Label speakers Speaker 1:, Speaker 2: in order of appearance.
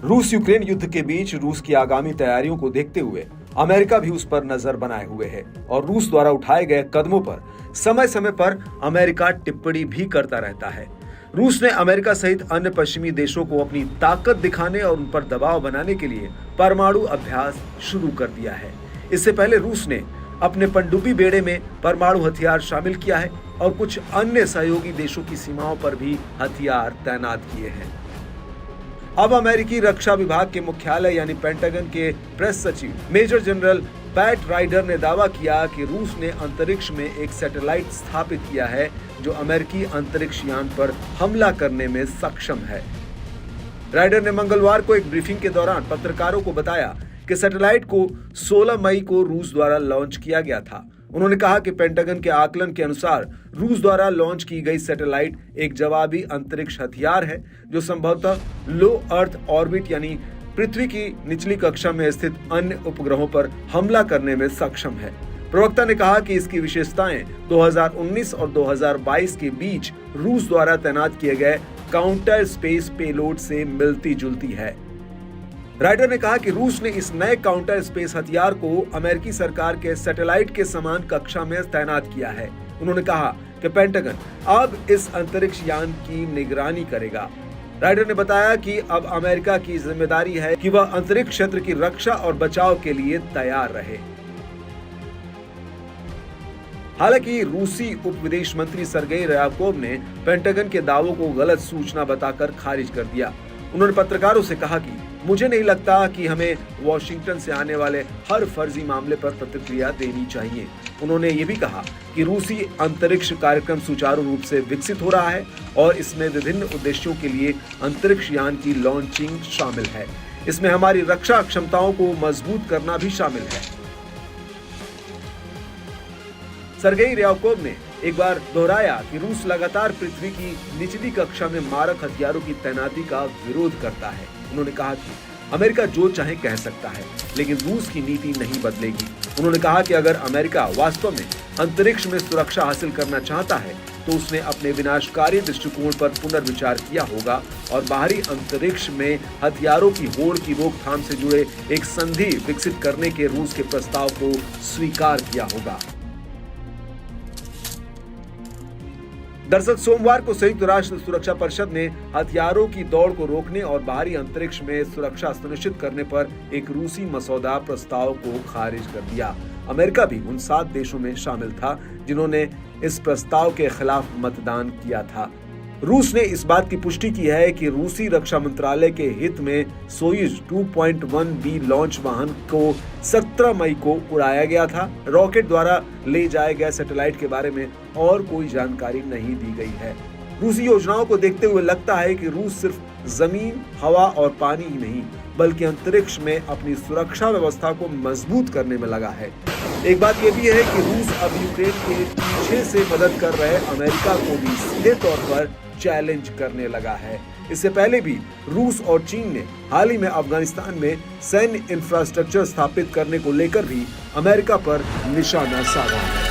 Speaker 1: रूस यूक्रेन युद्ध के बीच रूस की आगामी तैयारियों को देखते हुए अमेरिका भी उस पर नजर बनाए हुए है और रूस द्वारा उठाए गए कदमों पर समय समय पर अमेरिका टिप्पणी भी करता रहता है। रूस ने अमेरिका सहित अन्य पश्चिमी देशों को अपनी ताकत दिखाने और उन पर दबाव बनाने के लिए परमाणु अभ्यास शुरू कर दिया है। इससे पहले रूस ने अपने पनडुब्बी बेड़े में परमाणु हथियार शामिल किया है और कुछ अन्य सहयोगी देशों की सीमाओं पर भी हथियार तैनात किए हैं। अब अमेरिकी रक्षा विभाग के मुख्यालय यानी पेंटागन के प्रेस सचिव मेजर जनरल पैट राइडर ने दावा किया कि रूस ने अंतरिक्ष में एक सैटेलाइट स्थापित किया है जो अमेरिकी अंतरिक्ष यान पर हमला करने में सक्षम है। राइडर ने मंगलवार को एक ब्रीफिंग के दौरान पत्रकारों को बताया कि सैटेलाइट को 16 मई को रूस द्वारा लॉन्च किया गया था। उन्होंने कहा कि पेंटागन के आकलन के अनुसार रूस द्वारा लॉन्च की गई सैटेलाइट एक जवाबी अंतरिक्ष हथियार है जो संभवतः लो अर्थ ऑर्बिट यानी पृथ्वी की निचली कक्षा में स्थित अन्य उपग्रहों पर हमला करने में सक्षम है। प्रवक्ता ने कहा कि इसकी विशेषताएं 2019 और 2022 के बीच रूस द्वारा तैनात किए गए काउंटर स्पेस पेलोड से मिलती जुलती है। राइडर ने कहा कि रूस ने इस नए काउंटर स्पेस हथियार को अमेरिकी सरकार के सैटेलाइट के समान कक्षा में तैनात किया है। उन्होंने कहा कि पेंटागन अब इस अंतरिक्ष यान की निगरानी करेगा। राइडर ने बताया कि अब अमेरिका की जिम्मेदारी है कि वह अंतरिक्ष क्षेत्र की रक्षा और बचाव के लिए तैयार रहे। हालांकि रूसी उप विदेश मंत्री सर्गेई ryabkov ने पेंटागन के दावों को गलत सूचना बताकर खारिज कर दिया। उन्होंने पत्रकारों से कहा कि मुझे नहीं लगता कि हमें वॉशिंगटन से आने वाले हर फर्जी मामले पर प्रतिक्रिया देनी चाहिए। उन्होंने ये भी कहा कि रूसी अंतरिक्ष कार्यक्रम सुचारू रूप से विकसित हो रहा है और इसमें विभिन्न उद्देश्यों के लिए अंतरिक्ष यान की लॉन्चिंग शामिल है। इसमें हमारी रक्षा क्षमताओं को मजबूत करना भी शामिल है। सर्गेई ryabkov ने एक बार दोहराया कि रूस लगातार पृथ्वी की निचली कक्षा में मारक हथियारों की तैनाती का विरोध करता है। उन्होंने कहा कि अमेरिका जो चाहे कह सकता है लेकिन रूस की नीति नहीं बदलेगी। उन्होंने कहा कि अगर अमेरिका वास्तव में अंतरिक्ष में सुरक्षा हासिल करना चाहता है तो उसने अपने विनाशकारी दृष्टिकोण पर पुनर्विचार किया होगा और बाहरी अंतरिक्ष में हथियारों की होड़ की रोकथाम से जुड़े एक संधि विकसित करने के रूस के प्रस्ताव को स्वीकार किया होगा। दरअसल सोमवार को संयुक्त राष्ट्र सुरक्षा परिषद ने हथियारों की दौड़ को रोकने और बाहरी अंतरिक्ष में सुरक्षा सुनिश्चित करने पर एक रूसी मसौदा प्रस्ताव को खारिज कर दिया। अमेरिका भी उन 7 देशों में शामिल था जिन्होंने इस प्रस्ताव के खिलाफ मतदान किया था। रूस ने इस बात की पुष्टि की है कि रूसी रक्षा मंत्रालय के हित में सोयुज 2.1B लॉन्च वाहन को 17 मई को उड़ाया गया था। रॉकेट द्वारा ले जाए गए सैटेलाइट के बारे में और कोई जानकारी नहीं दी गई है। रूसी योजनाओं को देखते हुए लगता है कि रूस सिर्फ जमीन, हवा और पानी ही नहीं बल्कि अंतरिक्ष में अपनी सुरक्षा व्यवस्था को मजबूत करने में लगा है। एक बात यह भी है कि रूस अब यूक्रेन के पीछे से मदद कर रहे अमेरिका को भी सीधे तौर पर चैलेंज करने लगा है। इससे पहले भी रूस और चीन ने हाल ही में अफगानिस्तान में सैन्य इंफ्रास्ट्रक्चर स्थापित करने को लेकर भी अमेरिका पर निशाना साधा है।